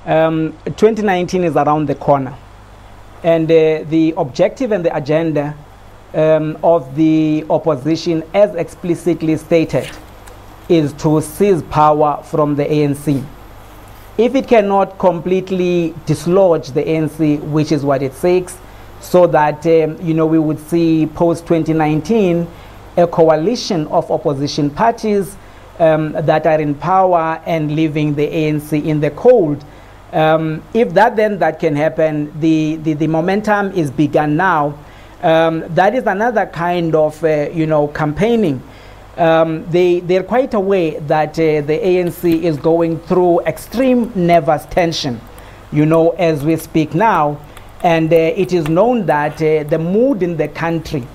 2019 is around the corner, and the objective and the agenda of the opposition, as explicitly stated, is to seize power from the ANC. If it cannot completely dislodge the ANC, which is what it seeks, so that we would see post-2019 a coalition of opposition parties that are in power and leaving the ANC in the cold. If that can happen, the momentum is begun now. That is another kind of campaigning. They're quite aware that the ANC is going through extreme nervous tension, as we speak now, and it is known that the mood in the country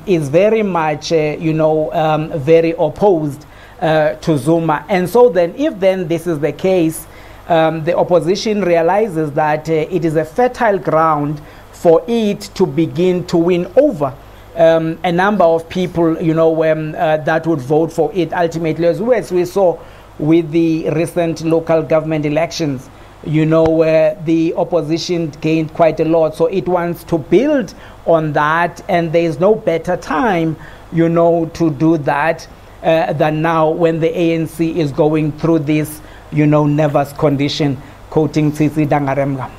is very much, very opposed to Zuma. And so then, if this is the case, the opposition realizes that it is a fertile ground for it to begin to win over a number of people, that would vote for it ultimately, as we saw with the recent local government elections, where the opposition gained quite a lot. So it wants to build on that, and there is no better time, to do that than now, when the ANC is going through this, nervous condition, quoting Tsitsi Dangaremga.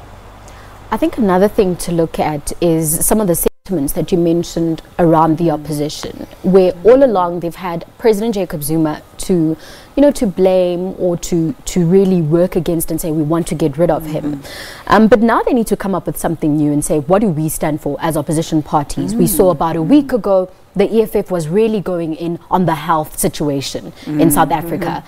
I think another thing to look at is some of the sentiments that you mentioned around the opposition, where all along they've had President Jacob Zuma to blame or to really work against and say we want to get rid of him. But now they need to come up with something new and say, what do we stand for as opposition parties? We saw about a week ago the EFF was really going in on the health situation in South Africa,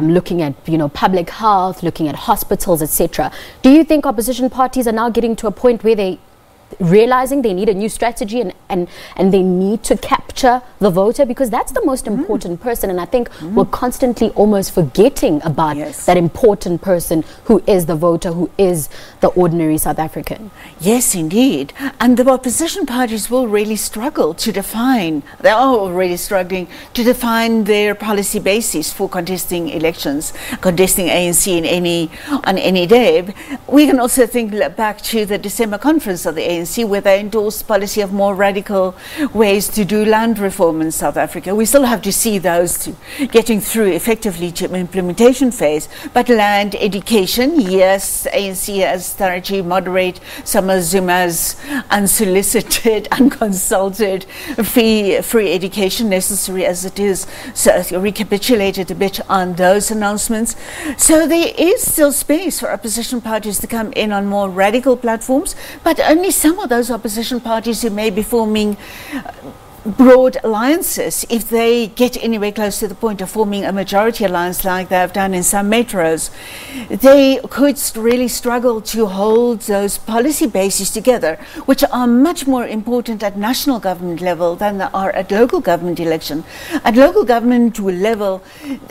looking at public health, looking at hospitals, etc. Do you think opposition parties are now getting to a point where they realizing they need a new strategy and they need to capture the voter, because that's the most important person, and I think we're constantly almost forgetting about that important person who is the voter, who is the ordinary South African? Yes, indeed. And the opposition parties will really struggle to define, they are already struggling to define their policy basis for contesting elections, contesting ANC on any day. We can also think back to the December conference of the ANC, where they endorsed policy of more radical ways to do land reform in South Africa. We still have to see those getting through effectively to implementation phase. But land, education, yes, ANC has started to moderate some of Zuma's unsolicited, unconsulted, free education, necessary as it is. So I recapitulated a bit on those announcements. So there is still space for opposition parties to come in on more radical platforms, but only some of those opposition parties who may be forming broad alliances, if they get anywhere close to the point of forming a majority alliance like they have done in some metros, they could really struggle to hold those policy bases together, which are much more important at national government level than they are at local government election. At local government level,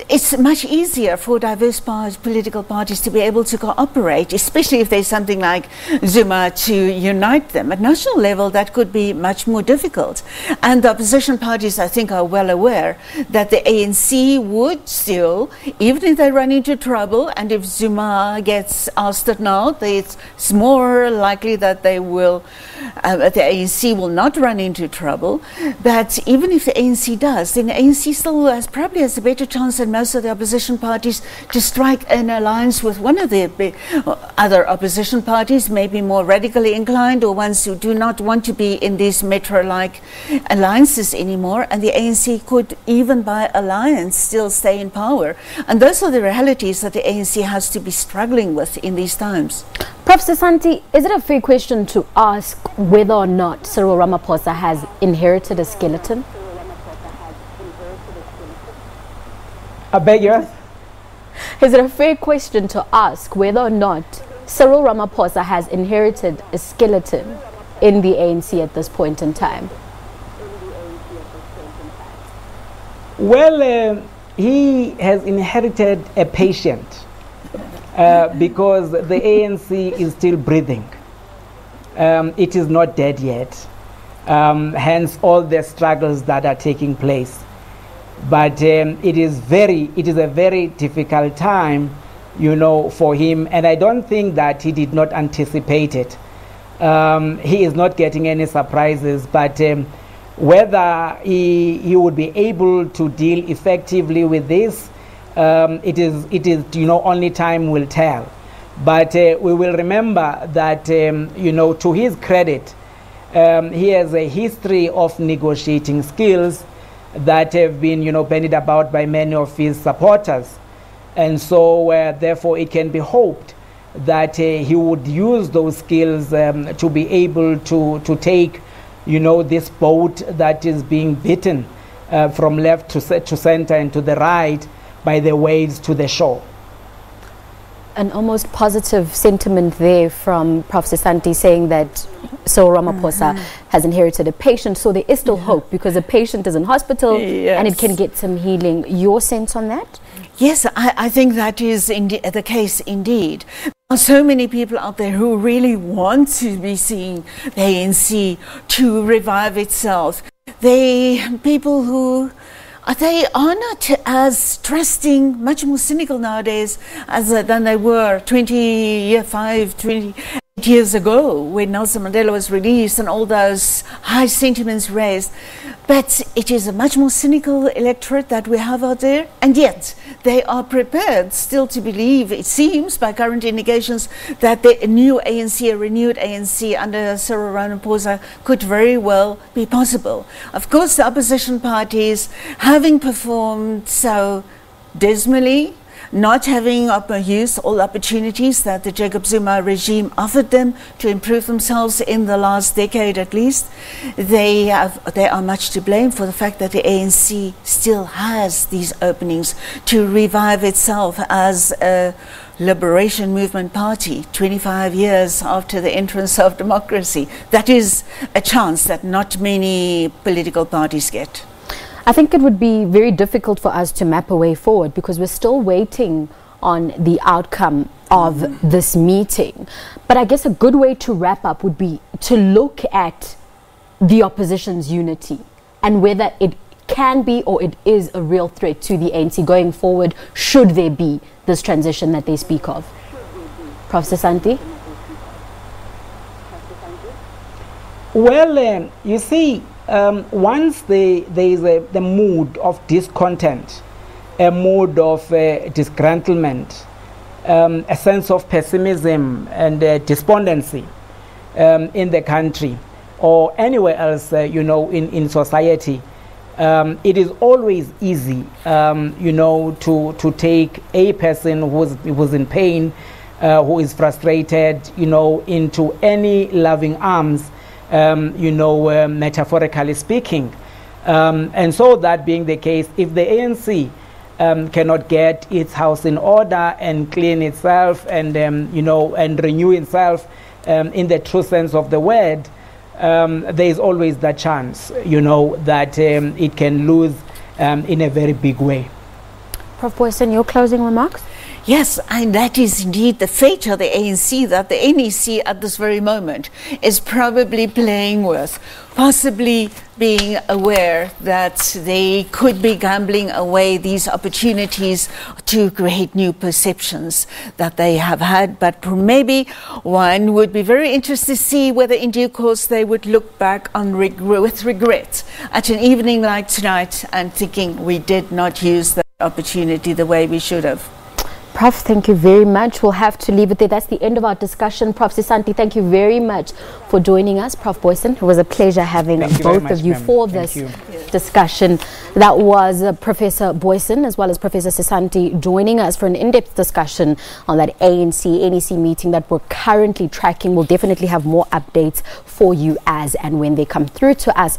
it's much easier for diverse political parties to be able to cooperate, especially if there's something like Zuma to unite them. At national level, that could be much more difficult. And the opposition parties, I think, are well aware that the ANC would still, even if they run into trouble, and if Zuma gets ousted now, it's more likely that they will, the ANC will not run into trouble. But even if the ANC does, then the ANC still probably has a better chance than most of the opposition parties to strike an alliance with one of the other opposition parties, maybe more radically inclined, or ones who do not want to be in these metro-like alliances anymore, and the ANC could, even by alliance, still stay in power. And those are the realities that the ANC has to be struggling with in these times. Prof. Sesanti, is it a fair question to ask whether or not Cyril Ramaphosa has inherited a skeleton? I beg yours? Is it a fair question to ask whether or not Cyril Ramaphosa has inherited a skeleton in the ANC at this point in time? Well, he has inherited a patient because the ANC is still breathing. It is not dead yet, hence all the struggles that are taking place. But it is a very difficult time for him. And I don't think that he did not anticipate it. He is not getting any surprises, but whether he would be able to deal effectively with this, it is only time will tell. But we will remember that to his credit, he has a history of negotiating skills that have been bandied about by many of his supporters, and so therefore it can be hoped that he would use those skills to be able to take this boat that is being beaten from left to center and to the right by the waves to the shore. An almost positive sentiment there from Prof. Sesanti, saying that Ramaphosa has inherited a patient, so there is still hope because a patient is in hospital and it can get some healing. Your sense on that? Yes, I think that is the case indeed. There are so many people out there who really want to be seeing the ANC to revive itself. People who they are not as trusting, much more cynical nowadays than they were 28 years ago when Nelson Mandela was released and all those high sentiments raised. But it is a much more cynical electorate that we have out there, and yet they are prepared still to believe, it seems, by current indications, that the new ANC, a renewed ANC under Cyril Ramaphosa could very well be possible. Of course, the opposition parties, having performed so dismally, not having used all opportunities that the Jacob Zuma regime offered them to improve themselves in the last decade at least, they are much to blame for the fact that the ANC still has these openings to revive itself as a liberation movement party 25 years after the entrance of democracy. That is a chance that not many political parties get. I think it would be very difficult for us to map a way forward because we're still waiting on the outcome of this meeting. But I guess a good way to wrap up would be to look at the opposition's unity and whether it can be or it is a real threat to the ANC going forward should there be this transition that they speak of. Prof. Sesanti? Well, you see, once there is the mood of discontent, a mood of disgruntlement, a sense of pessimism and despondency in the country or anywhere else, in society, it is always easy, to take a person who's in pain, who is frustrated, into any loving arms, metaphorically speaking. And so that being the case, if the ANC cannot get its house in order and clean itself and, and renew itself in the true sense of the word, there is always that chance, that it can lose in a very big way. Prof. Booysen, your closing remarks? Yes, and that is indeed the fate of the ANC that the NEC at this very moment is probably playing with, possibly being aware that they could be gambling away these opportunities to create new perceptions that they have had. But maybe one would be very interested to see whether in due course they would look back on with regret at an evening like tonight and thinking we did not use that opportunity the way we should have. Prof, thank you very much. We'll have to leave it there. That's the end of our discussion. Prof. Sesanti, thank you very much for joining us. Prof. Booysen, it was a pleasure having both of you for this discussion. That was Professor Booysen as well as Professor Sesanti joining us for an in-depth discussion on that ANC-NEC meeting that we're currently tracking. We'll definitely have more updates for you as and when they come through to us.